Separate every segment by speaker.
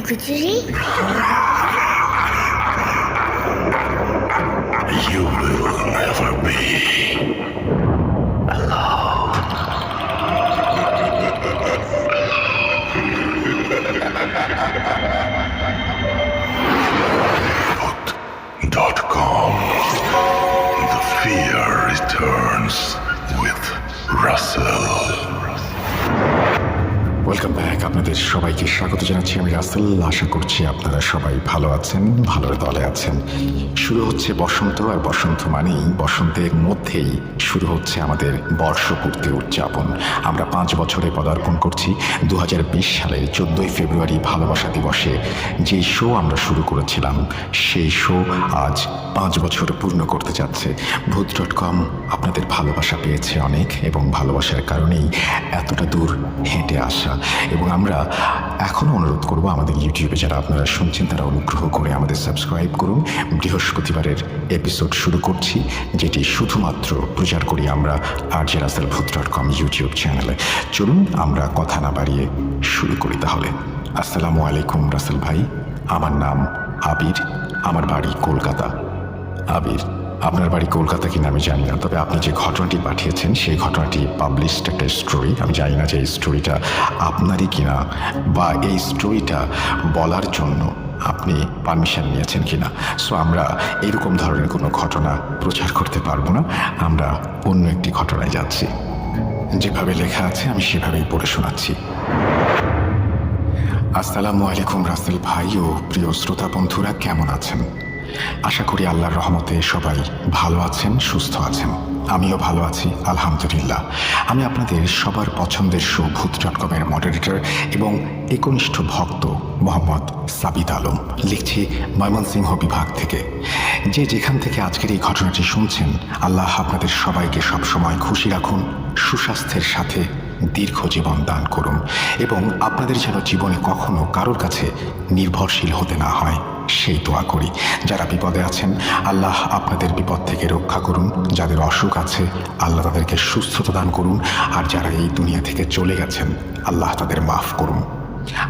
Speaker 1: লুকোচুরি?
Speaker 2: You will never be alone. .com. The fear returns with Russell.
Speaker 3: Welcome back. আপনাদের সবাইকে স্বাগত জানাচ্ছি। আমি রাসেল। আশা করছি আপনারা সবাই ভালো আছেন, ভালোর দলে আছেন। শুরু হচ্ছে বসন্ত, আর বসন্ত মানেই বসন্তের মধ্যেই শুরু হচ্ছে আমাদের বর্ষপূর্তি উদযাপন। আমরা 5 বছরে পদার্পণ করছি 2020 সালের 14ই ফেব্রুয়ারি ভালোবাসা দিবসে। যে শো আমরা শুরু করেছিলাম সেই শো আজ 5 বছর পূর্ণ করতে যাচ্ছে। ভূত.com আপনাদের ভালোবাসা পেয়েছে অনেক, এবং ভালোবাসার কারণেই এতটা দূর হেঁটে আসা। এবং আমরা এখনও অনুরোধ করব আমাদের ইউটিউবে যারা আপনারা শুনছেন তারা অনুগ্রহ করে আমাদের সাবস্ক্রাইব করুন। বৃহস্পতিবারের এপিসোড শুরু করছি, যেটি শুধুমাত্র প্রচার করি আমরা RJ Russell Booth.com ইউটিউব চ্যানেলে। চলুন আমরা কথা না বাড়িয়ে শুরু করি তাহলে। আসসালামু আলাইকুম রাসেল ভাই। আমার নাম আবির, আমার বাড়ি কলকাতা। আবির, আপনার বাড়ি কলকাতা কিনা আমি জানি না, তবে আপনি যে ঘটনাটি পাঠিয়েছেন সেই ঘটনাটি পাবলিশড একটা স্টোরি। আমি জানি না যে এই স্টোরিটা আপনারই কিনা, বা এই স্টোরিটা বলার জন্য আপনি পারমিশন নিয়েছেন কিনা। সো আমরা এরকম ধরনের কোনো ঘটনা প্রচার করতে পারবো না। আমরা অন্য একটি ঘটনায় যাচ্ছি। যেভাবে লেখা আছে আমি সেভাবেই পড়ে শোনাচ্ছি। আসসালামু আলাইকুম রাসেল ভাই ও প্রিয় শ্রোতা বন্ধুরা, কেমন আছেন? আশা করি আল্লাহর রহমতে সবাই ভালো আছেন, সুস্থ আছেন। আমিও ভালো আছি আলহামদুলিল্লাহ। আমি আপনাদের সবার পছন্দের শো ভূত.com-এর মডারেটর এবং একনিষ্ঠ ভক্ত মোহাম্মদ সাবিত আলম। লিখছি ময়মনসিংহ বিভাগ থেকে। যে যেখান থেকে আজকের এই ঘটনাটি শুনছেন, আল্লাহ আপনাদের সবাইকে সবসময় খুশি রাখুন, সুস্বাস্থ্যের সাথে দীর্ঘ জীবন দান করুন, এবং আপনাদের যেন জীবনে কখনো কারোর কাছে নির্ভরশীল হতে না হয় সেই দোয়া করি। যারা বিপদে আছেন আল্লাহ আপনাদের বিপদ থেকে রক্ষা করুন। যাদের অসুখ আছে আল্লাহ তাদেরকে সুস্থতা দান করুন। আর যারা এই দুনিয়া থেকে চলে গেছেন আল্লাহ তাদের মাফ করুন।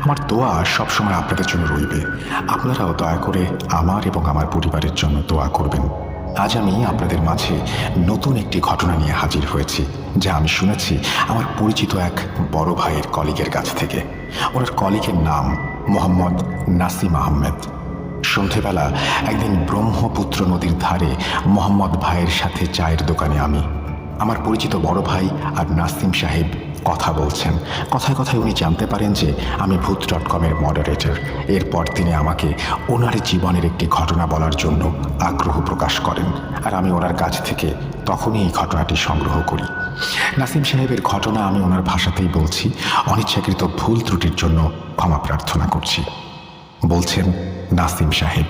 Speaker 3: আমার দোয়া সবসময় আপনাদের জন্য রইবে। আপনারাও দয়া করে আমার এবং আমার পরিবারের জন্য দোয়া করবেন। আজ আমি আপনাদের মাঝে নতুন একটি ঘটনা নিয়ে হাজির হয়েছি, যা আমি শুনেছি আমার পরিচিত এক বড় ভাইয়ের কলিগের কাছ থেকে। ওনার কলিগের নাম মোহাম্মদ নাসিম আহমেদ। সন্ধেবেলা একদিন ব্রহ্মপুত্র নদীর ধারে মোহাম্মদ ভাইয়ের সাথে চায়ের দোকানে আমি, আমার পরিচিত বড় ভাই আর নাসিম সাহেব কথা বলছেন। কথায় কথায় উনি জানতে পারেন যে আমি ভূত.com-এর মডারেটর। এরপর তিনি আমাকে ওনার জীবনের একটি ঘটনা বলার জন্য আগ্রহ প্রকাশ করেন, আর আমি ওনার কাছ থেকে তখনই এই ঘটনাটি সংগ্রহ করি। নাসিম সাহেবের ঘটনা আমি ওনার ভাষাতেই বলছি। অনিচ্ছাকৃত ভুল ত্রুটির জন্য ক্ষমা প্রার্থনা করছি। বলছেন নাসিম সাহেব।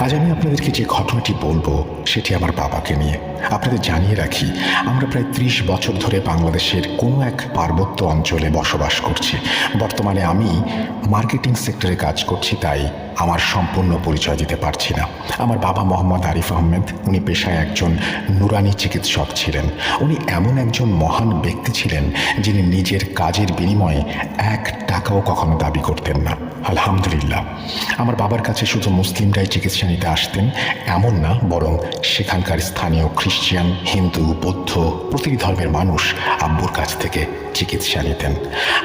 Speaker 3: আজ আমি আপনাদেরকে যে ঘটনাটি বলবো সেটি আমার বাবাকে নিয়ে। আপনাদের জানিয়ে রাখি, আমরা প্রায় 30 বছর ধরে বাংলাদেশের কোনো এক পার্বত্য অঞ্চলে বসবাস করছি। বর্তমানে আমি মার্কেটিং সেক্টরে কাজ করছি, তাই আমার সম্পূর্ণ পরিচয় দিতে পারছি না। আমার বাবা মোহাম্মদ আরিফ আহমেদ, উনি পেশায় একজন নুরানি চিকিৎসক ছিলেন। উনি এমন একজন মহান ব্যক্তি ছিলেন যিনি নিজের কাজের বিনিময়ে 1 টাকাও কখনো দাবি করতেন না। আলহামদুলিল্লাহ। আমার বাবার কাছে শুধু মুসলিমরাই চিকিৎসা নিতে আসতেন এমন না, বরং সেখানকার স্থানীয় খ্রিস্টান, হিন্দু, বৌদ্ধ প্রতিটি ধর্মের মানুষ আব্বুর কাছ থেকে চিকিৎসা নিতেন।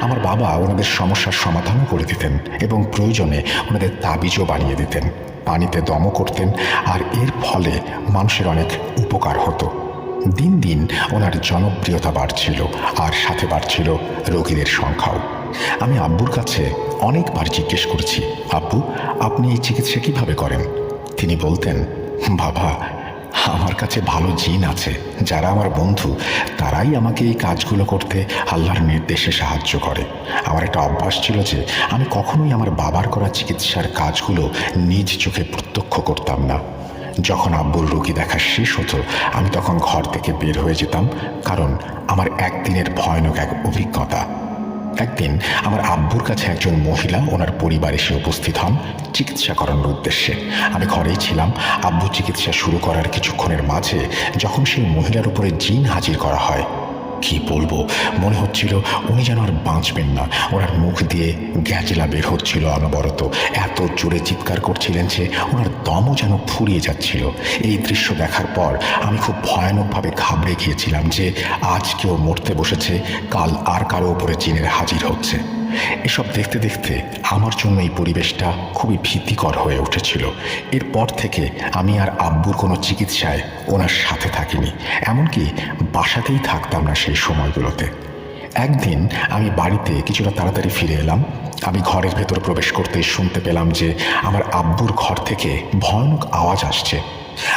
Speaker 3: আমার বাবা ওনাদের সমস্যার সমাধানও করে দিতেন এবং প্রয়োজনে ওনাদের তাবিজও বানিয়ে দিতেন। পানিতে দমও করতেন, আর এর ফলে মানুষের অনেক উপকার হতো। দিন দিন ওনার জনপ্রিয়তা বাড়ছিল, আর সাথে বাড়ছিল রোগীদের সংখ্যাও। আমি আব্বুর কাছে অনেকবার জিজ্ঞেস করেছি, আব্বু আপনি এই চিকিৎসা কীভাবে করেন? তিনি বলতেন, বাবা আমার কাছে ভালো জিন আছে, যারা আমার বন্ধু, তারাই আমাকে এই কাজগুলো করতে আল্লাহর নির্দেশে সাহায্য করে। আমার একটা অভ্যাস ছিল যে আমি কখনোই আমার বাবার করা চিকিৎসার কাজগুলো নিজ চোখে প্রত্যক্ষ করতাম না। যখন আব্বুর রোগী দেখা শেষ হতো আমি তখন ঘর থেকে বের হয়ে যেতাম, কারণ আমার একদিনের ভয়ানক এক অভিজ্ঞতা। একদিন আমার আব্বুর কাছে একজন মহিলা ওনার পরিবার এসে উপস্থিত হন চিকিৎসা করানোর উদ্দেশ্যে। আমি ঘরেই ছিলাম। আব্বু চিকিৎসা শুরু করার কিছুক্ষণের মাঝে যখন সেই মহিলার উপরে জিন হাজির করা হয়, কি বলবো, মনে হচ্ছিল উনি যেন আর বাঁচবেন না। ওনার মুখ দিয়ে গ্যাজলা বের হচ্ছিল অনবরত, এত জোরে চিৎকার করছিলেন যে ওনার দমও যেন ফুরিয়ে যাচ্ছিল। এই দৃশ্য দেখার পর আমি খুব ভয়ানকভাবে ঘাবড়ে গিয়েছিলাম যে আজ কেউ মরতে বসেছে, কাল আর কারো ওপরে জিনের হাজির হচ্ছে। এসব দেখতে দেখতে আমার জন্য এই পরিবেশটা খুবই ভীতিকর হয়ে উঠেছিল। এরপর থেকে আমি আর আব্বুর কোনো চিকিৎসায় ওনার সাথে থাকিনি, এমনকি বাসাতেই থাকতাম না সেই সময়গুলোতে। একদিন আমি বাড়িতে কিছুটা তাড়াতাড়ি ফিরে এলাম। আমি ঘরের ভেতর প্রবেশ করতেই শুনতে পেলাম যে আমার আব্বুর ঘর থেকে ভয়ানক আওয়াজ আসছে।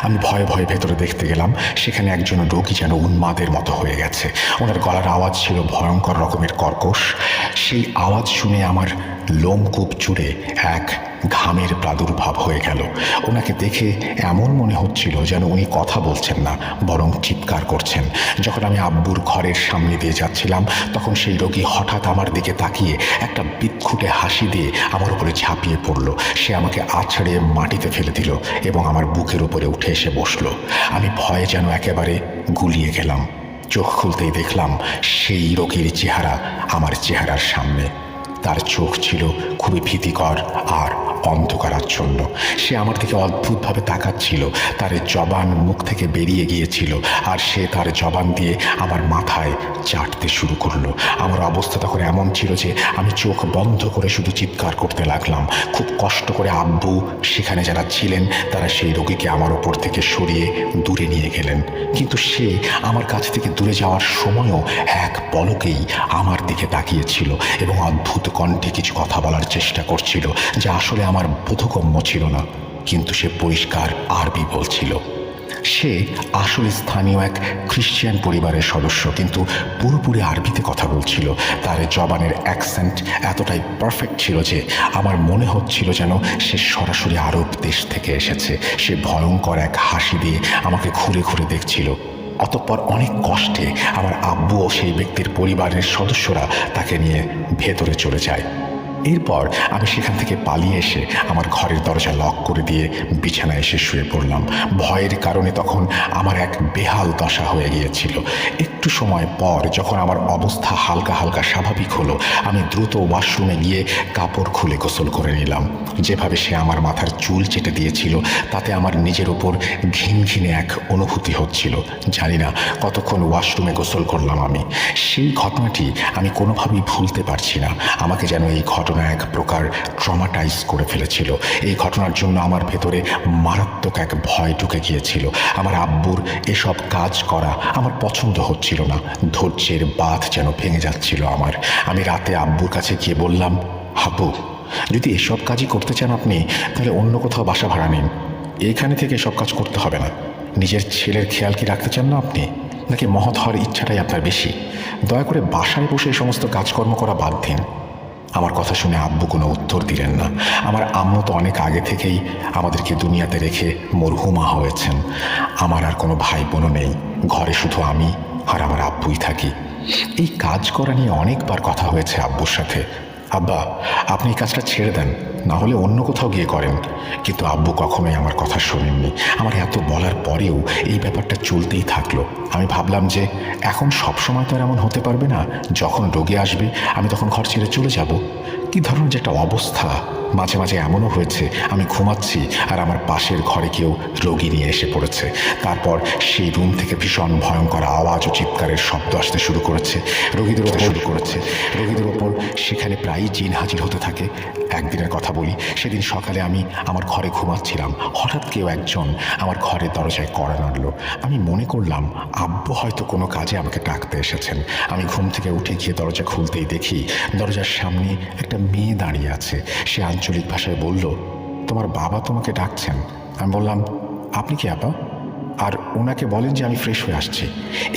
Speaker 3: আমি ভয়ে ভয়ে ভেতরে দেখতে গেলাম, সেখানে একজন রোগী যেন উন্মাদের মতো হয়ে গেছে। ওনার গলার আওয়াজ ছিল ভয়ঙ্কর রকমের কর্কশ। সেই আওয়াজ শুনে আমার লোমকূপ জুড়ে এক ঘামের প্রাদুর্ভাব হয়ে গেল। ওনাকে দেখে এমন মনে হচ্ছিল যেন উনি কথা বলছেন না, বরং চিৎকার করছেন। যখন আমি আব্বুর ঘরের সামনে দিয়ে যাচ্ছিলাম, তখন সেই রোগী হঠাৎ আমার দিকে তাকিয়ে একটা বিদঘুটে হাসি দিয়ে আমার উপরে ঝাঁপিয়ে পড়ল। সে আমাকে আছড়ে মাটিতে ফেলে দিল এবং আমার বুকের উপরে উঠে এসে বসলো। আমি ভয়ে যেন একেবারে গুলিয়ে গেলাম। চোখ খুলতেই দেখলাম সেই রোগীর চেহারা আমার চেহারার সামনে। তার চোখ ছিল খুবই ভীতিকর আর অন্ধকারাচ্ছন্ন। সে আমার দিকে অদ্ভুতভাবে তাকাচ্ছিল। তার জবান মুখ থেকে বেরিয়ে গিয়েছিল আর সে তার জবান দিয়ে আমার মাথায় চাটতে শুরু করলো। আমার অবস্থা তখন এমন ছিল যে আমি চোখ বন্ধ করে শুধু চিৎকার করতে লাগলাম। খুব কষ্ট করে আব্বু, সেখানে যারা ছিলেন, তারা সেই রোগীকে আমার ওপর থেকে সরিয়ে দূরে নিয়ে গেলেন। কিন্তু সে আমার কাছ থেকে দূরে যাওয়ার সময়ও এক পলকেই আমার দিকে তাকিয়েছিল এবং অদ্ভুত কণ্ঠে কিছু কথা বলার চেষ্টা করছিল, যা আসলে আমার বোধগম্য ছিল না। কিন্তু সে পরিষ্কার আরবি বলছিল। সে আসলে স্থানীয় এক খ্রিশ্চান পরিবারের সদস্য, কিন্তু পুরোপুরি আরবিতে কথা বলছিল। তার জবানের অ্যাকসেন্ট এতটাই পারফেক্ট ছিল যে আমার মনে হচ্ছিল যেন সে সরাসরি আরব দেশ থেকে এসেছে। সে ভয়ঙ্কর এক হাসি দিয়ে আমাকে ঘুরে ঘুরে দেখছিল। অতঃপর অনেক কষ্টে আমার আব্বু ও সেই ব্যক্তির পরিবারের সদস্যরা তাকে নিয়ে ভেতরে চলে যায়। এরপর আমি সেখান থেকে পালিয়ে এসে আমার ঘরের দরজা লক করে দিয়ে বিছানায় এসে শুয়ে পড়লাম। ভয়ের কারণে তখন আমার এক বেহাল দশা হয়ে গিয়েছিল। একটু সময় পর যখন আমার অবস্থা হালকা হালকা স্বাভাবিক হলো, আমি দ্রুত ওয়াশরুমে গিয়ে কাপড় খুলে গোসল করে নিলাম। যেভাবে সে আমার মাথার চুল চেটে দিয়েছিল, তাতে আমার নিজের ওপর ঘিনঘিনে এক অনুভূতি হচ্ছিল। জানি না কতক্ষণ ওয়াশরুমে গোসল করলাম আমি। সেই ঘটনাটি আমি কোনোভাবেই ভুলতে পারছি না। আমাকে যেন এই ঘটনা এক প্রকার ট্রমাটাইজ করে ফেলেছিল। এই ঘটনার জন্য আমার ভেতরে মারাত্মক এক ভয় ঢুকে গিয়েছিল। আমার আব্বুর এসব কাজ করা আমার পছন্দ হচ্ছিল না। ধৈর্যের বাঁধ যেন ভেঙে যাচ্ছিল আমার। আমি রাতে আব্বুর কাছে গিয়ে বললাম, আব্বু, যদি এসব কাজই করতে চান আপনি, তাহলে অন্য কোথাও বাসা ভাড়া নিন। এইখানে থেকে এসব কাজ করতে হবে না। নিজের ছেলের খেয়াল কি রাখতে চান না আপনি, নাকি মহৎ হওয়ার ইচ্ছাটাই আপনার বেশি? দয়া করে বাসায় বসে এই সমস্ত কাজকর্ম করা বাদ দিন। আমার কথা শুনে আব্বু কোনো উত্তর দিলেন না। আমার আম্মু তো অনেক আগে থেকেই আমাদেরকে দুনিয়াতে রেখে মরহুমা হয়েছেন। আমার আর কোনো ভাই বোনও নেই। ঘরে শুধু আমি আর আমার আব্বুই থাকি। এই কাজ করা নিয়ে অনেকবার কথা হয়েছে আব্বুর সাথে। আব্বা, আপনি এই কাজটা ছেড়ে দেন, না হলে অন্য কোথাও গিয়ে করেন। কিন্তু আব্বু কখনোই আমার কথা শোনেননি। আমার এত বলার পরেও এই ব্যাপারটা চলতেই থাকলো। আমি ভাবলাম যে এখন সবসময় তো আর এমন হতে পারবে না। যখন রোগী আসবে আমি তখন ঘর ছেড়ে চলে যাব। কী ধরনের যে একটা অবস্থা! মাঝে মাঝে এমনও হয়েছে আমি ঘুমাচ্ছি আর আমার পাশের ঘরে কেউ রোগী নিয়ে এসে পড়েছে। তারপর সেই রুম থেকে ভীষণ ভয়ঙ্কর আওয়াজ ও চিৎকারের শব্দ আসতে শুরু করেছে। রোগীদের ওপর সেখানে প্রায়ই জিন হাজির হতে থাকে। একদিনের কথা বলি, সেদিন সকালে আমি আমার ঘরে ঘুমাচ্ছিলাম। হঠাৎ কেউ একজন আমার ঘরের দরজায় কড়া নাড়ল। আমি মনে করলাম আব্বু হয়তো কোনো কাজে আমাকে ডাকতে এসেছেন। আমি ঘুম থেকে উঠে গিয়ে দরজা খুলতেই দেখি দরজার সামনে একটা মেয়ে দাঁড়িয়ে আছে। সে আঞ্চলিক ভাষায় বলল, তোমার বাবা তোমাকে ডাকছেন। আমি বললাম, আপনি কি আপা? আর ওনাকে বলেন যে আমি ফ্রেশ হয়ে আসছি।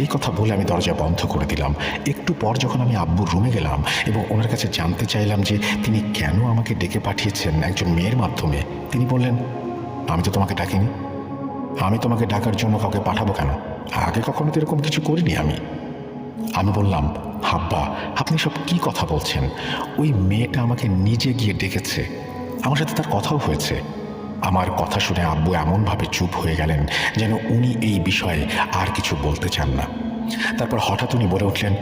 Speaker 3: এই কথা বলে আমি দরজা বন্ধ করে দিলাম। একটু পর যখন আমি আব্বুর রুমে গেলাম এবং ওনার কাছে জানতে চাইলাম যে তিনি কেন আমাকে ডেকে পাঠিয়েছেন একজন মেয়ের মাধ্যমে, তিনি বললেন, আমি তো তোমাকে ডাকিনি। আমি তোমাকে ডাকার জন্য কাউকে পাঠাবো কেন? আগে কখনো তো এরকম কিছু করিনি আমি বললাম, আব্বা, আপনি সব কি কথা বলছেন? ওই মেয়েটা আমাকে নিজে গিয়ে ডেকেছে। আমার সাথে তার কথাও হয়েছে। আমার কথা শুনে আব্বু এমনভাবে চুপ হয়ে গেলেন যেন উনি এই বিষয়ে আর কিছু বলতে চান না। তারপর হঠাৎ উনি বলে উঠলেন,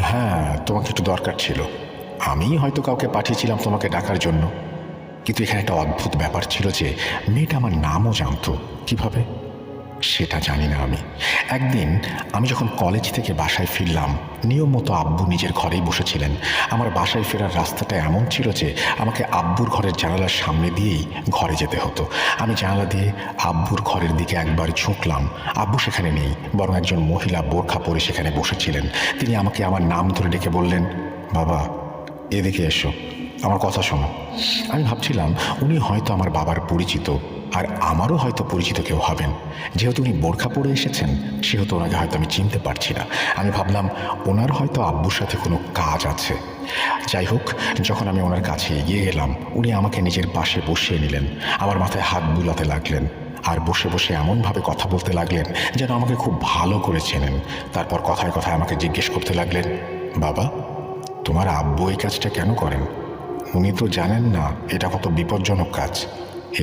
Speaker 3: হ্যাঁ, তোমাকে একটু দরকার ছিল। আমি হয়তো কাউকে পাঠিয়েছিলাম তোমাকে ডাকার জন্য, কিন্তু এখানে একটা অদ্ভুত ব্যাপার ছিল যে মেয়েটা আমার নামও জানতো। কিভাবে সেটা জানি না আমি। একদিন আমি যখন কলেজ থেকে বাসায় ফিরলাম, নিয়ম মতো আব্বু নিজের ঘরেই বসেছিলেন। আমার বাসায় ফেরার রাস্তাটা এমন ছিল যে আমাকে আব্বুর ঘরের জানালার সামনে দিয়েই ঘরে যেতে হতো। আমি জানালা দিয়ে আব্বুর ঘরের দিকে একবার ঝুঁকলাম। আব্বু সেখানে নেই, বরং একজন মহিলা বোরখা পরে সেখানে বসেছিলেন। তিনি আমাকে আমার নাম ধরে ডেকে বললেন, বাবা, এদিকে এসো, আমার কথা শোনো। আমি ভাবছিলাম উনি হয়তো আমার বাবার পরিচিত, আর আমারও হয়তো পরিচিত কেউ হবেন। যেহেতু উনি বোরখা পরে এসেছেন, সেহেতু ওনাকে হয়তো আমি চিনতে পারছি না। আমি ভাবলাম ওনার হয়তো আব্বুর সাথে কোনো কাজ আছে। যাই হোক, যখন আমি ওনার কাছে এগিয়ে গেলাম, উনি আমাকে নিজের পাশে বসিয়ে নিলেন, আমার মাথায় হাত বুলাতে লাগলেন, আর বসে বসে এমনভাবে কথা বলতে লাগলেন যেন আমাকে খুব ভালো করে চেনেন। তারপর কথায় কথায় আমাকে জিজ্ঞেস করতে লাগলেন, বাবা, তোমার আব্বু এই কাজটা কেন করেন? উনি তো জানেন না এটা কত বিপজ্জনক কাজ,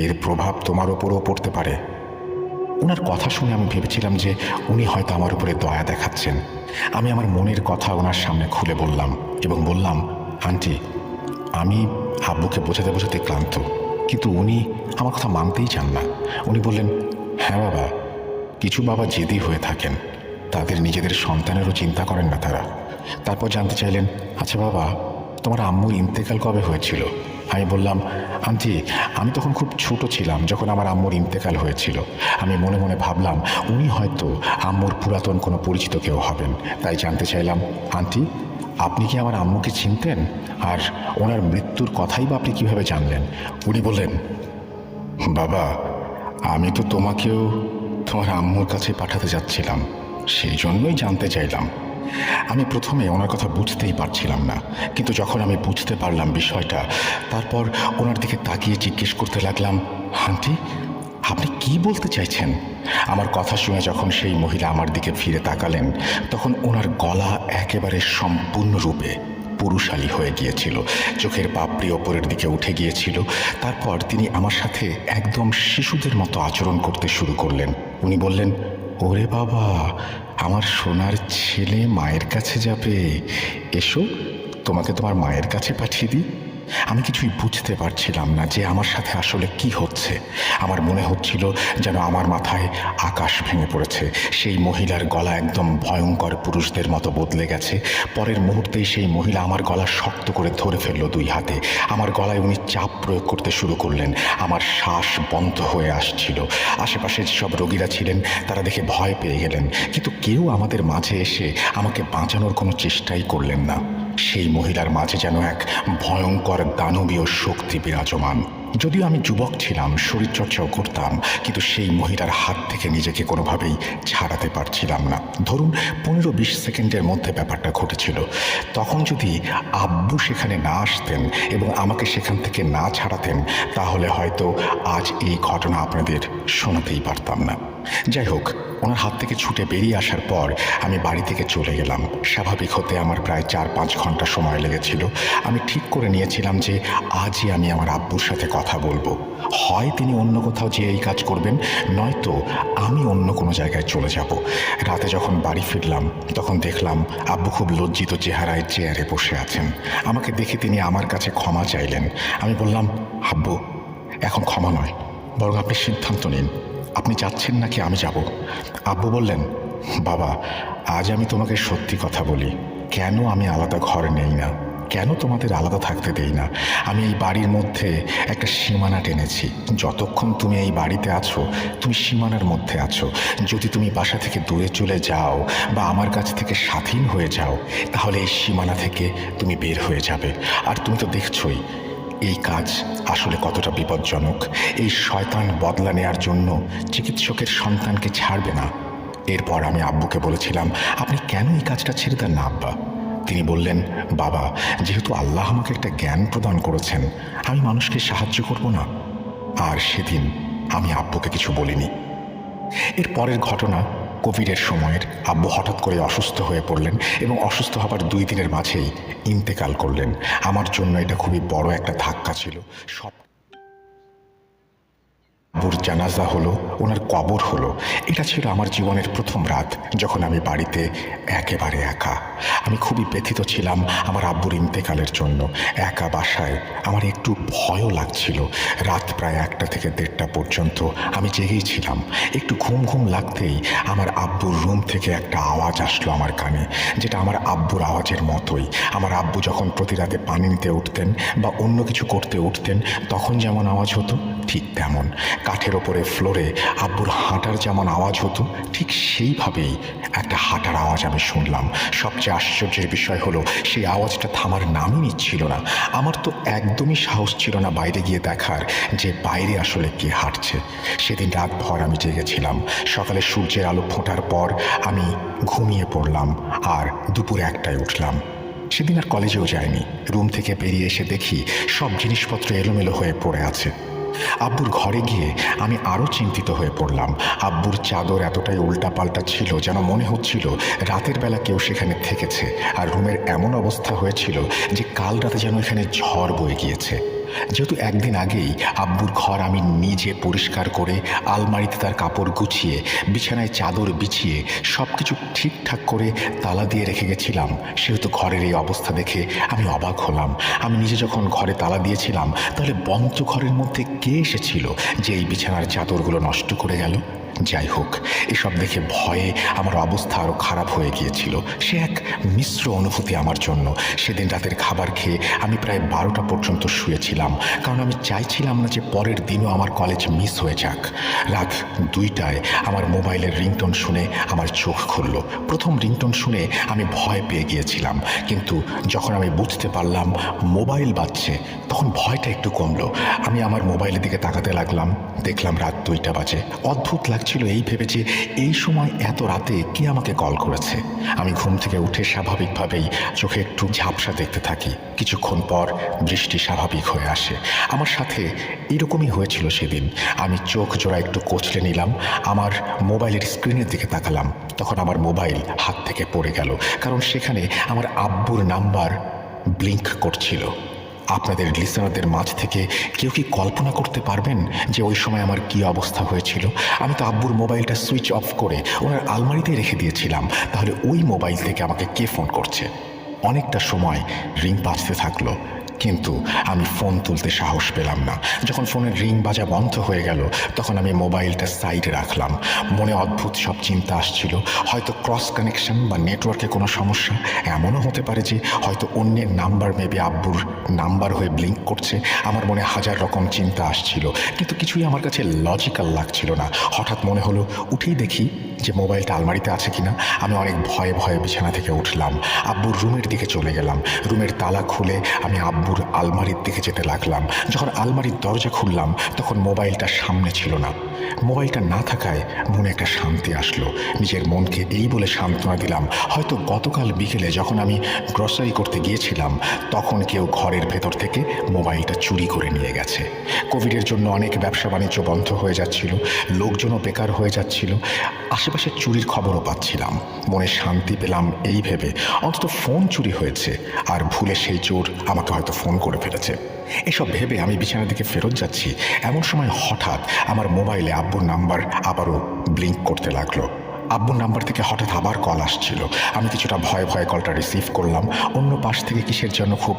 Speaker 3: এর প্রভাব তোমার ওপরও পড়তে পারে। ওনার কথা শুনে আমি ভেবেছিলাম যে উনি হয়তো আমার উপরে দয়া দেখাচ্ছেন। আমি আমার মনের কথা ওনার সামনে খুলে বললাম এবং বললাম, আন্টি, আমি আব্বুকে বোঝাতে বোঝাতে ক্লান্ত, কিন্তু উনি আমার কথা মানতেই চান না। উনি বললেন, হ্যাঁ বাবা, কিছু বাবা জেদি হয়ে থাকেন, তাদের নিজেদের সন্তানেরও চিন্তা করেন না তারা। তারপর জানতে চাইলেন, আচ্ছা বাবা, তোমার আম্মুর ইন্তেকাল কবে হয়েছিল? আমি বললাম, আন্টি, আমি তখন খুব ছোট ছিলাম যখন আমার আম্মুর ইন্তেকাল হয়েছিল। আমি মনে মনে ভাবলাম উনি হয়তো আম্মুর পুরাতন কোনো পরিচিত কেউ হবেন। তাই জানতে চাইলাম, আন্টি, আপনি কি আমার আম্মুকে চিনতেন? আর ওনার মৃত্যুর কথাই বা আপনি কীভাবে জানলেন? উনি বললেন, বাবা, আমি তো তোমাকেও তোমার আম্মুর কাছে পাঠাতে যাচ্ছিলাম, সেই জন্যই জানতে চাইলাম। আমি প্রথমে ওনার কথা বুঝতেই পারছিলাম না, কিন্তু যখন আমি বুঝতে পারলাম বিষয়টা, তারপর ওনার দিকে তাকিয়ে জিজ্ঞেস করতে লাগলাম, আন্টি, আপনি কি বলতে চাইছেন? আমার কথা শুনে যখন সেই মহিলা আমার দিকে ফিরে তাকালেন, তখন ওনার গলা একেবারে সম্পূর্ণরূপে পুরুষালী হয়ে গিয়েছিল। চোখের পাপড়ি ওপরের দিকে উঠে গিয়েছিল। তারপর তিনি আমার সাথে একদম শিশুদের মতো আচরণ করতে শুরু করলেন। উনি বললেন, ওরে বাবা, আমার সোনার ছেলে মায়ের কাছে যাবে, এসো, তোমাকে তোমার মায়ের কাছে পাঠিয়ে দিই। আমি কিছুই বুঝতে পারছিলাম না যে আমার সাথে আসলে কি হচ্ছে। আমার মনে হচ্ছিল যেন আমার মাথায় আকাশ ভেঙে পড়েছে। সেই মহিলার গলা একদম ভয়ঙ্কর পুরুষদের মতো বদলে গেছে। পরের মুহূর্তেই সেই মহিলা আমার গলা শক্ত করে ধরে ফেলল দুই হাতে। আমার গলায় উনি চাপ প্রয়োগ করতে শুরু করলেন। আমার শ্বাস বন্ধ হয়ে আসছিল। আশেপাশে যেসব রোগীরা ছিলেন তারা দেখে ভয় পেয়ে গেলেন, কিন্তু কেউ আমাদের মাঝে এসে আমাকে বাঁচানোর কোনো চেষ্টাই করলেন না। সেই মহিলার মাঝে যেন এক ভয়ঙ্কর দানবীয় শক্তি বিরাজমান। যদিও আমি যুবক ছিলাম, শরীরচর্চাও করতাম, কিন্তু সেই মহিলার হাত থেকে নিজেকে কোনোভাবেই ছাড়াতে পারছিলাম না। ধরুন 15-20 সেকেন্ডের মধ্যে ব্যাপারটা ঘটেছিল। তখন যদি আব্বু সেখানে না আসতেন এবং আমাকে সেখান থেকে না ছাড়াতেন, তাহলে হয়তো আজ এই ঘটনা আপনাদের শোনাতেই পারতাম না। যাই হোক, ওনার হাত থেকে ছুটে বেরিয়ে আসার পর আমি বাড়ি থেকে চলে গেলাম। স্বাভাবিক হতে আমার প্রায় 4-5 ঘন্টা সময় লেগেছিল। আমি ঠিক করে নিয়েছিলাম যে আজই আমি আমার আব্বুর সাথে কথা বলবো। হয় তিনি অন্য কোথাও যেয়ে এই কাজ করবেন, নয়তো আমি অন্য কোনো জায়গায় চলে যাব। রাতে যখন বাড়ি ফিরলাম, তখন দেখলাম আব্বু খুব লজ্জিত চেহারায় চেয়ারে বসে আছেন। আমাকে দেখে তিনি আমার কাছে ক্ষমা চাইলেন। আমি বললাম, আব্বু, এখন ক্ষমা নয়, বরং আপনি সিদ্ধান্ত নিন, আপনি যাচ্ছেন নাকি আমি যাব? আব্বু বললেন, বাবা, আজ আমি তোমাকে সত্যি কথা বলি, কেন আমি আলাদা ঘর নেই না, কেন তোমাদের আলাদা থাকতে দেই না। আমি এই বাড়ির মধ্যে একটা সীমানা টেনেছি। যতক্ষণ তুমি এই বাড়িতে আছো, তুমি সীমানার মধ্যে আছো। যদি তুমি বাসা থেকে দূরে চলে যাও বা আমার কাছ থেকে স্বাধীন হয়ে যাও, তাহলে এই সীমানা থেকে তুমি বের হয়ে যাবে। আর তুমি তো দেখছোই এই কাজ আসলে কতটা বিপজ্জনক। এই শয়তান বদলা নেয়ার জন্য চিকিৎসকের সন্তানকে ছাড়বে না। এরপর আমি আব্বুকে বলেছিলাম, আপনি কেন এই কাজটা ছেড়ে দেন না আব্বা? তিনি বললেন, বাবা, যেহেতু আল্লাহ আমাকে একটা জ্ঞান প্রদান করেছেন, আমি মানুষকে সাহায্য করব না। আর সেদিন আমি আব্বুকে কিছু বলিনি। এর পরের ঘটনা, কোভিডের সময়ের আব্বু হঠাৎ করে অসুস্থ হয়ে পড়লেন এবং অসুস্থ হবার 2 দিনের মাঝেই ইন্তেকাল করলেন। আমার জন্য এটা খুবই বড় একটা ধাক্কা ছিল। সব আব্বুর জানাজা হলো, ওনার কবর হলো। এটা ছিল আমার জীবনের প্রথম রাত যখন আমি বাড়িতে একেবারে একা। আমি খুবই ব্যথিত ছিলাম আমার আব্বুর ইন্তেকালের জন্য। একা বাসায় আমার একটু ভয়ও লাগছিল। রাত প্রায় 1টা থেকে 1:30 পর্যন্ত আমি জেগেই ছিলাম। একটু ঘুম ঘুম লাগতেই আমার আব্বুর রুম থেকে একটা আওয়াজ আসলো আমার কানে, যেটা আমার আব্বুর আওয়াজের মতোই। আমার আব্বু যখন প্রতি রাতে পানি নিতে উঠতেন বা অন্য কিছু করতে উঠতেন তখন যেমন আওয়াজ হতো ঠিক তেমন। কাঠের ওপরে ফ্লোরে আব্বুর হাঁটার যেমন আওয়াজ হতো ঠিক সেইভাবেই একটা হাঁটার আওয়াজ আমি শুনলাম। সবচেয়ে আশ্চর্যের বিষয় হলো সেই আওয়াজটা থামার নামই নিচ্ছিল না। আমার তো একদমই সাহস ছিল না বাইরে গিয়ে দেখার যে বাইরে আসলে কে হাঁটছে। সেদিন রাতভর আমি জেগেছিলাম। সকালে সূর্যের আলো ফোটার পর আমি ঘুমিয়ে পড়লাম আর দুপুরে 1টায় উঠলাম। সেদিন আর কলেজেও যাইনি। রুম থেকে বেরিয়ে এসে দেখি সব জিনিসপত্র এলোমেলো হয়ে পড়ে আছে। আব্বুর ঘরে গিয়ে আমি আরও চিন্তিত হয়ে পড়লাম। আব্বুর চাদর এতটাই উল্টাপাল্টা ছিল যেন মনে হচ্ছিল রাতের বেলা কেউ সেখানে থেকেছে। আর রুমের এমন অবস্থা হয়েছিল যে কাল রাতে যেন এখানে ঝড় বয়ে গিয়েছে। যেহেতু একদিন আগেই আব্বুর ঘর আমি নিজে পরিষ্কার করে আলমারিতে তার কাপড় গুছিয়ে বিছানায় চাদর বিছিয়ে সব কিছু ঠিকঠাক করে তালা দিয়ে রেখে গেছিলাম, সেহেতু ঘরের এই অবস্থা দেখে আমি অবাক হলাম। আমি নিজে যখন ঘরে তালা দিয়েছিলাম তাহলে বন্ধ ঘরের মধ্যে কে এসেছিল যে এই বিছানার চাদরগুলো নষ্ট করে গেল? যাই হোক, এসব দেখে ভয়ে আমার অবস্থা আরও খারাপ হয়ে গিয়েছিল। সে এক মিশ্র অনুভূতি আমার জন্য। সেদিন রাতের খাবার খেয়ে আমি প্রায় 12টা পর্যন্ত শুয়েছিলাম, কারণ আমি চাইছিলাম না যে পরের দিনও আমার কলেজ মিস হয়ে যাক। রাত 2টায় আমার মোবাইলের রিংটোন শুনে আমার চোখ খুলল। প্রথম রিংটোন শুনে আমি ভয় পেয়ে গিয়েছিলাম, কিন্তু যখন আমি বুঝতে পারলাম মোবাইল বাজছে তখন ভয়টা একটু কমলো। আমি আমার মোবাইলের দিকে তাকাতে লাগলাম, দেখলাম রাত 2টা বাজে। অদ্ভুত লাগছিল এই ভেবে যে এই সময় এত রাতে কে আমাকে কল করেছে। আমি ঘুম থেকে উঠে স্বাভাবিকভাবেই চোখে একটু ঝাপসা দেখতে থাকি। কিছুক্ষণ পর বৃষ্টি স্বাভাবিক হয়ে আসে। আমার সাথে এরকমই হয়েছিল সেদিন। আমি চোখ জোড়া একটু কচলে নিলাম, আমার মোবাইলের স্ক্রিনের দিকে তাকালাম। তখন আমার মোবাইল হাত থেকে পড়ে গেল, কারণ সেখানে আমার আব্বুর নাম্বার ব্লিঙ্ক করছিল। আপনাদের লিসনারদের মাঝ থেকে কেউ কি কল্পনা করতে পারবেন যে ওই সময় আমার কী অবস্থা হয়েছিল? আমি তো আব্বুর মোবাইলটা সুইচ অফ করে ওনার আলমারিতে রেখে দিয়েছিলাম। তাহলে ওই মোবাইল থেকে আমাকে কে ফোন করছে? অনেকটা সময় রিং বাজতে থাকলো, কিন্তু আমি ফোন তুলতে সাহস পেলাম না। যখন ফোনের রিং বাজা বন্ধ হয়ে গেল তখন আমি মোবাইলটা সাইডে রাখলাম। মনে অদ্ভুত সব চিন্তা আসছিল। হয়তো ক্রস কানেকশন বা নেটওয়ার্কে কোনো সমস্যা। এমনও হতে পারে যে হয়তো অন্যের নাম্বার মেবি আব্বুর নাম্বার হয়ে ব্লিঙ্ক করছে। আমার মনে হাজার রকম চিন্তা আসছিল, কিন্তু কিছুই আমার কাছে লজিক্যাল লাগছিল না। হঠাৎ মনে হলো উঠেই দেখি যে মোবাইলটা আলমারিতে আছে কিনা। আমি অনেক ভয়ে ভয়ে বিছানা থেকে উঠলাম, আব্বুর রুমের দিকে চলে গেলাম। রুমের তালা খুলে আমি আব্বুর আলমারির দিকে যেতে লাগলাম। যখন আলমারির দরজা খুললাম তখন মোবাইলটা সামনে ছিল না। মোবাইলটা না থাকায় মনে একটা শান্তি আসলো। নিজের মনকে এই বলে সান্ত্বনা দিলাম, হয়তো গতকাল বিকেলে যখন আমি গ্রসারি করতে গিয়েছিলাম তখন কেউ ঘরের ভেতর থেকে মোবাইলটা চুরি করে নিয়ে গেছে। কোভিডের জন্য অনেক ব্যবসা বাণিজ্য বন্ধ হয়ে যাচ্ছিল, লোকজনও বেকার হয়ে যাচ্ছিল, আশেপাশে চুরির খবরও পাচ্ছিলাম। মনে শান্তি পেলাম এই ভেবে অন্তত ফোন চুরি হয়েছে আর ভুলে সেই চোর আমাকে হয়তো ফোন করে ফেলেছে। এসব ভেবে আমি বিছানার দিকে ফেরত যাচ্ছি, এমন সময় হঠাৎ আমার মোবাইলে আব্বুর নাম্বার আবারও ব্লিঙ্ক করতে লাগলো। আব্বুর নাম্বার থেকে হঠাৎ আবার কল আসছিল। আমি কিছুটা ভয়ে ভয়ে কলটা রিসিভ করলাম। অন্য পাশ থেকে কিসের জন্য খুব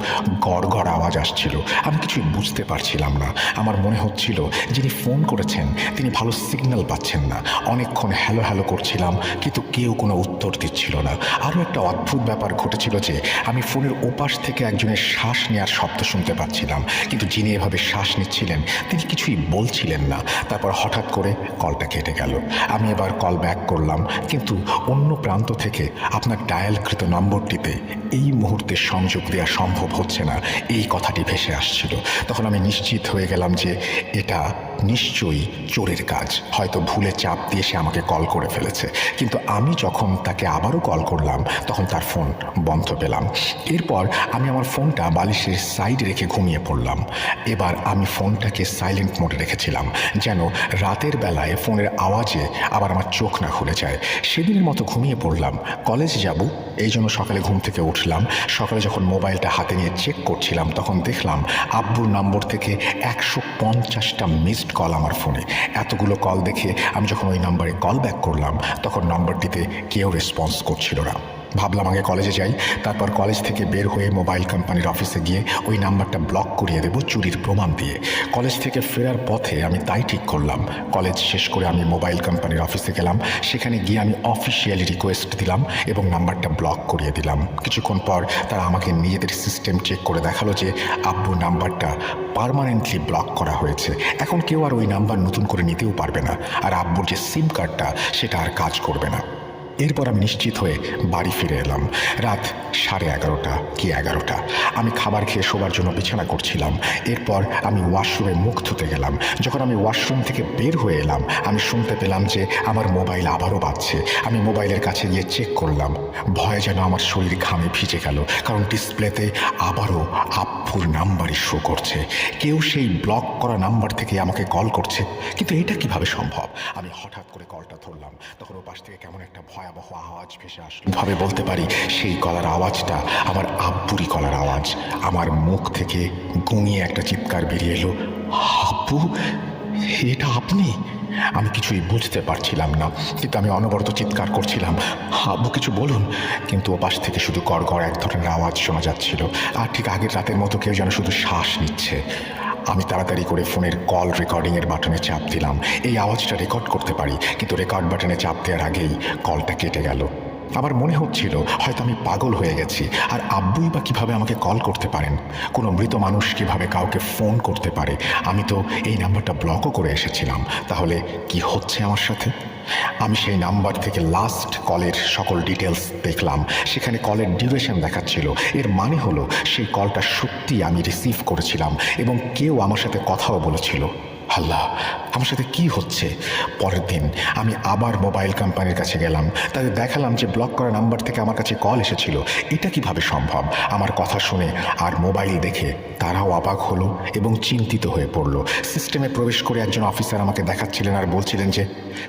Speaker 3: গড়গড় আওয়াজ আসছিল। আমি কিছুই বুঝতে পারছিলাম না। আমার মনে হচ্ছিল যিনি ফোন করেছেন তিনি ভালো সিগন্যাল পাচ্ছেন না। অনেকক্ষণ হ্যালো হ্যালো করছিলাম, কিন্তু কেউ কোনো উত্তর দিচ্ছিল না। আরও একটা অদ্ভুত ব্যাপার ঘটেছিল যে আমি ফোনের ওপাশ থেকে একজনের শ্বাস নেওয়ার শব্দ শুনতে পাচ্ছিলাম, কিন্তু যিনি এভাবে শ্বাস নিচ্ছিলেন তিনি কিছুই বলছিলেন না। তারপর হঠাৎ করে কলটা কেটে গেল। আমি এবার কল ব্যাক করলাম, কিন্তু অন্য প্রান্ত থেকে আপনার ডায়ালকৃত নম্বরটিতে এই মুহূর্তে সংযোগ দেওয়া সম্ভব হচ্ছে না এই কথাটি ভেসে আসছিল। তখন আমি নিশ্চিত হয়ে গেলাম যে এটা নিশ্চয়ই চোরের কাজ, হয়তো ভুলে চাপ দিয়ে সে আমাকে কল করে ফেলেছে। কিন্তু আমি যখন তাকে আবারও কল করলাম তখন তার ফোন বন্ধ পেলাম। এরপর আমি আমার ফোনটা বালিশের সাইডে রেখে ঘুমিয়ে পড়লাম। এবার আমি ফোনটাকে সাইলেন্ট মোডে রেখেছিলাম, যেন রাতের বেলায় ফোনের আওয়াজে আবার আমার চোখ না খুলে যায়। সেদিনের মতো ঘুমিয়ে পড়লাম। কলেজ যাব এই জন্য সকালে ঘুম থেকে উঠলাম। সকালে যখন মোবাইলটা হাতে নিয়ে চেক করছিলাম তখন দেখলাম আব্বুর নম্বর থেকে 150টা মিসড কল আমার ফোনে। এতগুলো কল দেখে আমি যখন ওই নাম্বারে কল ব্যাক করলাম তখন নম্বরটিতে কেউ রেসপন্স করছিল না। ভাবলাম আগে কলেজে যাই, তারপর কলেজ থেকে বের হয়ে মোবাইল কোম্পানির অফিসে গিয়ে ওই নাম্বারটা ব্লক করিয়ে দেবো চুরির প্রমাণ দিয়ে। কলেজ থেকে ফেরার পথে আমি তাই ঠিক করলাম। কলেজ শেষ করে আমি মোবাইল কোম্পানির অফিসে গেলাম। সেখানে গিয়ে আমি অফিসিয়ালি রিকোয়েস্ট দিলাম এবং নাম্বারটা ব্লক করিয়ে দিলাম। কিছুক্ষণ পর তারা আমাকে নিজেদের সিস্টেম চেক করে দেখালো যে আব্বুর নাম্বারটা পার্মানেন্টলি ব্লক করা হয়েছে। এখন কেউ আর ওই নাম্বার নতুন করে নিতেও পারবে না, আর আব্বুর যে সিম কার্ডটা সেটা আর কাজ করবে না। এরপর আমি নিশ্চিত হয়ে বাড়ি ফিরে এলাম। রাত 11:30 কি 11টা। আমি খাবার খেয়ে শোবার জন্য বিছানা করছিলাম। এরপর আমি ওয়াশরুমে মুখ ধুতে গেলাম। যখন আমি ওয়াশরুম থেকে বের হয়ে এলাম আমি শুনতে পেলাম যে আমার মোবাইল আবারও বাজছে। আমি মোবাইলের কাছে গিয়ে চেক করলাম। ভয়ে যেন আমার শরীর ঘামে ভিজে গেল, কারণ ডিসপ্লেতে আবারও আব্বুর নাম্বারই শো করছে। কেউ সেই ব্লক করা নাম্বার থেকে আমাকে কল করছে, কিন্তু এটা কিভাবে সম্ভব? আমি হঠাৎ করে কলটা ধরলাম, তখন ওপাশ থেকে কেমন একটা ভয়াবহ আওয়াজ ভেসে আসলো। ভাবে বলতে পারি সেই গলার আওয়াজটা আমার আব্বুরই গলার আওয়াজ। আমার মুখ থেকে গুঁড়িয়ে একটা চিৎকার বেরিয়ে এলো, আব্বু, এটা আপনি? আমি কিছুই বুঝতে পারছিলাম না, কিন্তু আমি অনবরত চিৎকার করছিলাম, আব্বু কিছু বলুন। কিন্তু ওপাশ থেকে শুধু গড়গড় এক ধরনের আওয়াজ শোনা যাচ্ছিল, আর ঠিক আগের রাতের মতো কেউ যেন শুধু শ্বাস নিচ্ছে। আমি তাড়াতাড়ি করে ফোনের কল রেকর্ডিংয়ের বাটনে চাপ দিলাম। এই আওয়াজটা রেকর্ড করতে পারি, কিন্তু রেকর্ড বাটনে চাপ দেওয়ার আগেই কলটা কেটে গেল। আমার মনে হচ্ছিল হয়তো আমি পাগল হয়ে গেছি, আর আব্বুই বা কীভাবে আমাকে কল করতে পারেন? কোনো মৃত মানুষ কীভাবে কাউকে ফোন করতে পারে? আমি তো এই নাম্বারটা ব্লকও করে এসেছিলাম। তাহলে কি হচ্ছে আমার সাথে? আমি সেই নাম্বার থেকে লাস্ট কলের সকল ডিটেলস দেখলাম। সেখানে কলের ডিউরেশন দেখাচ্ছিল। এর মানে হলো সেই কলটা সত্যি আমি রিসিভ করেছিলাম এবং কেউ আমার সাথে কথাও বলেছিল। আল্লাহ, আমার সাথে কি হচ্ছে? পরের দিন আমি আবার মোবাইল কোম্পানির কাছে গেলাম। তাদের দেখালাম যে ব্লক করা নাম্বার থেকে আমার কাছে কল এসেছিল। এটা কিভাবে সম্ভব? আমার কথা শুনে আর মোবাইল দেখে তারাও অবাক হলো এবং চিন্তিত হয়ে পড়ল। সিস্টেমে প্রবেশ করে একজন অফিসার আমাকে দেখাচ্ছিলেন আর বলছিলেন যে,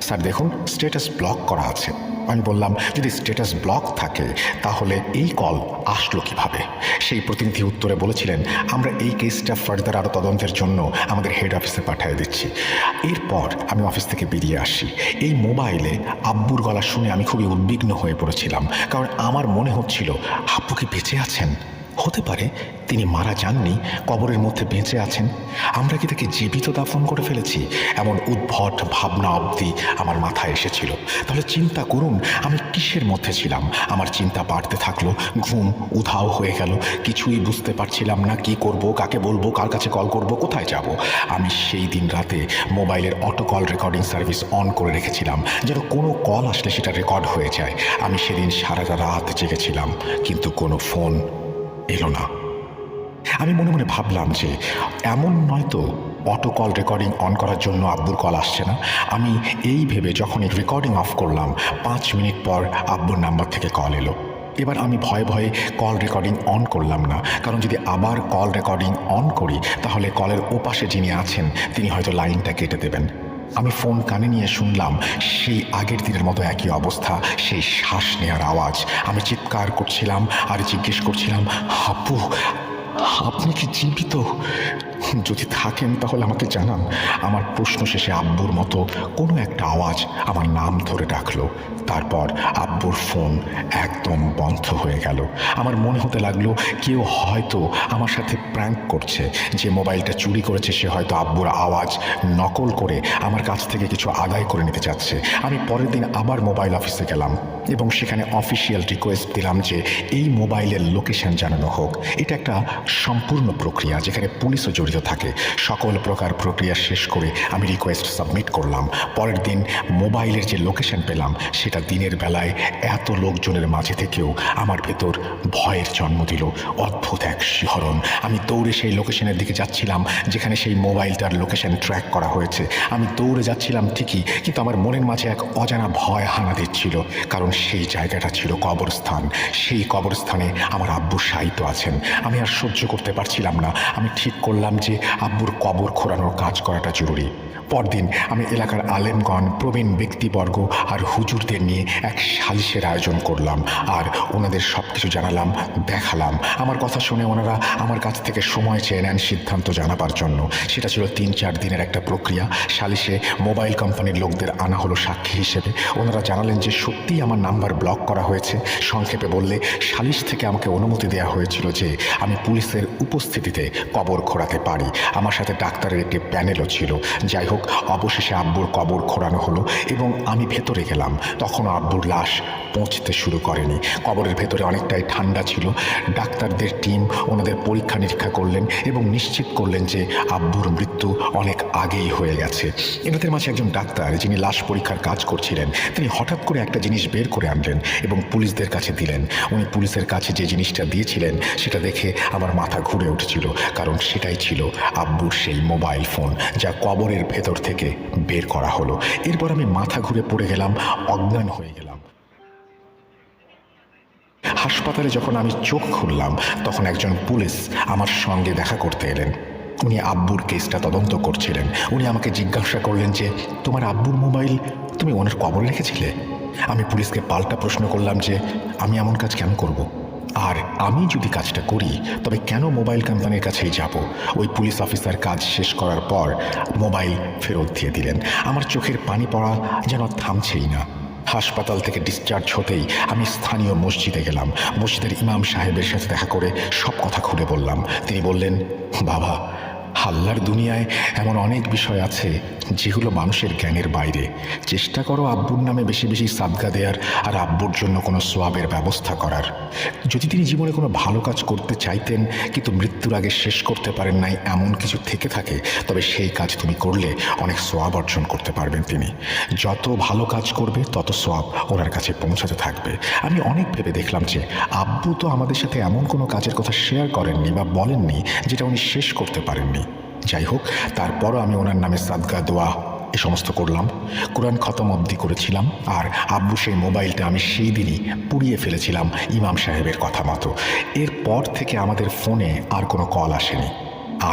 Speaker 3: স্যার দেখুন, স্ট্যাটাস ব্লক করা আছে। আমি বললাম, যদি স্ট্যাটাস ব্লক থাকে তাহলে এই কল আসলো কিভাবে? সেই প্রতিনিধি উত্তরে বলেছিলেন, আমরা এই কেসটা ফার্দার আরও তদন্তের জন্য আমাদের হেড অফিসে পাঠিয়ে দিচ্ছি। এরপর আমি অফিস থেকে বেরিয়ে আসি। এই মোবাইলে আব্বুর গলা শুনে আমি খুবই উদ্বিগ্ন হয়ে পড়েছিলাম, কারণ আমার মনে হচ্ছিল আব্বু কি বেঁচে আছেন? হতে পারে তিনি মারা যাননি, কবরের মধ্যে বেঁচে আছেন। আমরা কি তাকে জীবিত দাফন করে ফেলেছি? এমন উদ্ভট ভাবনা অবধি আমার মাথায় এসেছিল। তাহলে চিন্তা করুন আমি কিসের মধ্যে ছিলাম। আমার চিন্তা বাড়তে থাকলো, ঘুম উধাও হয়ে গেল। কিছুই বুঝতে পারছিলাম না কি করব, কাকে বলবো, কার কাছে কল করব, কোথায় যাব। আমি সেই দিন রাতে মোবাইলের auto call recording service on করে রেখেছিলাম, যেন কোনো কল আসলে সেটা রেকর্ড হয়ে যায়। আমি সেদিন সারাটা রাত জেগেছিলাম, কিন্তু কোনো ফোন এলো না। আমি মনে মনে ভাবলাম যে এমন নয়তো অটো কল রেকর্ডিং অন করার জন্য আব্বুর কল আসছে না। আমি এই ভেবে যখনই রেকর্ডিং অফ করলাম 5 মিনিট পর আব্বুর নাম্বার থেকে কল এলো। এবার আমি ভয়ে ভয়ে কল রেকর্ডিং অন করলাম না, কারণ যদি আবার কল রেকর্ডিং অন করি তাহলে কলের ওপাশে যিনি আছেন তিনি হয়তো লাইনটা কেটে দেবেন। আমি ফোন কানে নিয়ে শুনলাম সেই আগের দিনের মতো একই অবস্থা, সেই শ্বাস নেওয়ার আওয়াজ। আমি চিৎকার করছিলাম আর জিজ্ঞেস করছিলাম, আব্বু আপনি কি জীবিত? যদি থাকেন তাহলে আমাকে জানান। আমার প্রশ্ন শেষে আব্বুর মতো কোনো একটা আওয়াজ আমার নাম ধরে ডাকলো। তারপর আব্বুর ফোন একদম বন্ধ হয়ে গেল। আমার মনে হতে লাগলো কেউ হয়তো আমার সাথে প্র্যাঙ্ক করছে। যে মোবাইলটা চুরি করেছে সে হয়তো আব্বুর আওয়াজ নকল করে আমার কাছ থেকে কিছু আদায় করে নিতে চাচ্ছে। আমি পরের দিন আবার মোবাইল অফিসে গেলাম এবং সেখানে অফিসিয়াল রিকোয়েস্ট দিলাম যে এই মোবাইলের লোকেশন জানানো হোক। এটা একটা সম্পূর্ণ প্রক্রিয়া যেখানে পুলিশও জড়িত থাকে। সকল প্রকার প্রক্রিয়া শেষ করে আমি রিকোয়েস্ট সাবমিট করলাম। পরের দিন মোবাইলের যে লোকেশন পেলাম সেটা দিনের বেলায় এত লোকজনের মাঝে থেকেও আমার ভেতর ভয়ের জন্ম দিল। অদ্ভুত এক শিহরণ। আমি দৌড়ে সেই লোকেশনের দিকে যাচ্ছিলাম যেখানে সেই মোবাইলটার লোকেশন ট্র্যাক করা হয়েছে। আমি দৌড়ে যাচ্ছিলাম ঠিকই, কিন্তু আমার মনের মাঝে এক অজানা ভয় হানা দিচ্ছিল, কারণ সেই জায়গাটা ছিল কবরস্থান। সেই কবরস্থানে আমার আব্বু শায়িত আছেন। আমি আর সহ্য করতে পারছিলাম না। আমি ঠিক করলাম যে আব্বুর কবর খোঁড়ানোর কাজ করাটা জরুরি। পরদিন আমি এলাকার আলেমগণ, প্রবীণ ব্যক্তিবর্গ আর হুজুরদের নিয়ে এক সালিশের আয়োজন করলাম আর ওনাদের সব কিছু জানালাম, দেখালাম। আমার কথা শুনে ওনারা আমার কাছ থেকে সময় চেয়ে নেন সিদ্ধান্ত জানাবার জন্য। সেটা ছিল 3-4 দিনের একটা প্রক্রিয়া। সালিশে মোবাইল কোম্পানির লোকদের আনা হলো সাক্ষী হিসেবে। ওনারা জানালেন যে সত্যিই আমার নাম্বার ব্লক করা হয়েছে। সংক্ষেপে বললে, সালিশ থেকে আমাকে অনুমতি দেওয়া হয়েছিল যে আমি পুলিশের উপস্থিতিতে কবর খোঁড়াতে পারি। আমার সাথে ডাক্তারের একটি প্যানেলও ছিল। যাই হোক, অবশেষে আব্বুর কবর খোঁড়ানো হলো এবং আমি ভেতরে গেলাম। তখনও আব্বুর লাশ পৌঁছতে শুরু করেনি। কবরের ভেতরে অনেকটাই ঠান্ডা ছিল। ডাক্তারদের টিম ওনাদের পরীক্ষা নিরীক্ষা করলেন এবং নিশ্চিত করলেন যে আব্বুর মৃত্যু অনেক আগেই হয়ে গেছে। এনাদের মাঝে একজন ডাক্তার, যিনি লাশ পরীক্ষার কাজ করছিলেন, তিনি হঠাৎ করে একটা জিনিস বের করে আনলেন এবং পুলিশদের কাছে দিলেন। উনি পুলিশের কাছে যে জিনিসটা দিয়েছিলেন সেটা দেখে আমার মাথা ঘুরে উঠেছিল, কারণ সেটাই ছিল আব্বুর সেই মোবাইল ফোন, যা কবরের ভেতর থেকে বের করা হলো। এরপর আমি মাথা ঘুরে পড়ে গেলাম, অজ্ঞান হয়ে গেলাম। হাসপাতালে যখন আমি চোখ খুললাম তখন একজন পুলিশ আমার সঙ্গে দেখা করতে এলেন। উনি আব্বুর কেসটা তদন্ত করছিলেন। উনি আমাকে জিজ্ঞাসা করলেন যে, তোমার আব্বুর মোবাইল তুমি ওনার কবরে রেখেছিলে? আমি পুলিশকে পাল্টা প্রশ্ন করলাম যে, আমি এমন কাজ কেন করব? আর আমি যদি কাজটা করি তবে কেন মোবাইল কোম্পানির কাছেই যাব? ওই পুলিশ অফিসার কাজ শেষ করার পর মোবাইল ফেরত দিয়ে দিলেন। আমার চোখের পানি পড়া যেন থামছেই না। হাসপাতাল থেকে ডিসচার্জ হতেই আমি স্থানীয় মসজিদে গেলাম। মসজিদের ইমাম সাহেবের সাথে দেখা করে সব কথা খুলে বললাম। তিনি বললেন, বাবা, আল্লাহর দুনিয়ায় এমন অনেক বিষয় আছে যেগুলো মানুষের জ্ঞানের বাইরে। চেষ্টা করো আব্বুর নামে বেশি বেশি সাদকা দেওয়ার আর আব্বুর জন্য কোনো সোয়াবের ব্যবস্থা করার। যদি তিনি জীবনে কোনো ভালো কাজ করতে চাইতেন কিন্তু মৃত্যুর আগে শেষ করতে পারেন নাই, এমন কিছু থেকে থাকে, তবে সেই কাজ তুমি করলে অনেক সোয়াব অর্জন করতে পারবেন তিনি। যত ভালো কাজ করবে তত সোয়াব ওনার কাছে পৌঁছাতে থাকবে। আমি অনেক ভেবে দেখলাম যে আব্বু তো আমাদের সাথে এমন কোনো কাজের কথা শেয়ার করেননি বা বলেননি যেটা উনি শেষ করতে পারেননি। যাই হোক, তারপরও আমি ওনার নামে সাদকা দোয়া এ সমস্ত করলাম। কোরআন খতম অবধি করেছিলাম আর আব্বু সেই মোবাইলটা আমি সেই দিনই পুড়িয়ে ফেলেছিলাম ইমাম সাহেবের কথা মতো। এরপর থেকে আমাদের ফোনে আর কোনো কল আসেনি।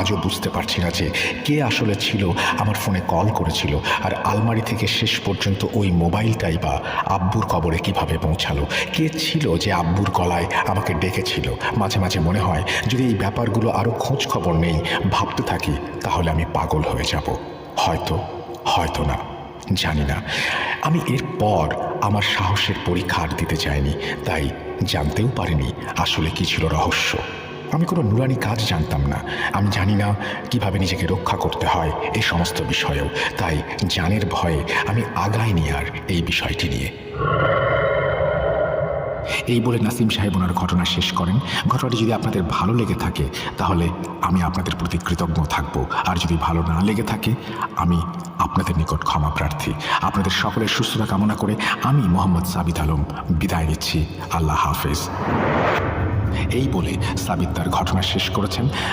Speaker 3: আজও বুঝতে পারছি না যে কে আসলে ছিল আমার ফোনে কল করেছিল, আর আলমারি থেকে শেষ পর্যন্ত ওই মোবাইলটাই বা আব্বুর কবরে কিভাবে পৌঁছালো। কে ছিল যে আব্বুর গলায় আমাকে ডেকেছিল। মাঝে মাঝে মনে হয় যদি এই ব্যাপারগুলো আরও খোঁজ খবর নেই, ভাবতে থাকি, তাহলে আমি পাগল হয়ে যাব। হয়তো না, জানি না। আমি এরপর আমার সাহসের পরীক্ষা আর দিতে চাইনি, তাই জানতেও পারিনি আসলে কি ছিল রহস্য। আমি কোনো নুরানি কাজ জানতাম না। আমি জানি না কিভাবে নিজেকে রক্ষা করতে হয় এই সমস্ত বিষয়েও। তাই জানের ভয়ে আমি আগাইনি আর এই বিষয়টি নিয়ে। এই বলে নাসিম সাহেব ওনার ঘটনা শেষ করেন। ঘটনাটি যদি আপনাদের ভালো লেগে থাকে তাহলে আমি আপনাদের প্রতি কৃতজ্ঞ থাকব, আর যদি ভালো না লেগে থাকে আমি আপনাদের নিকট ক্ষমা প্রার্থী। আপনাদের সকলের সুস্থতা কামনা করে আমি মোহাম্মদ সাবিত আলম বিদায় নিচ্ছি। আল্লাহ হাফেজ। এই বলে সাবিত তার ঘটনা শেষ করেছেন।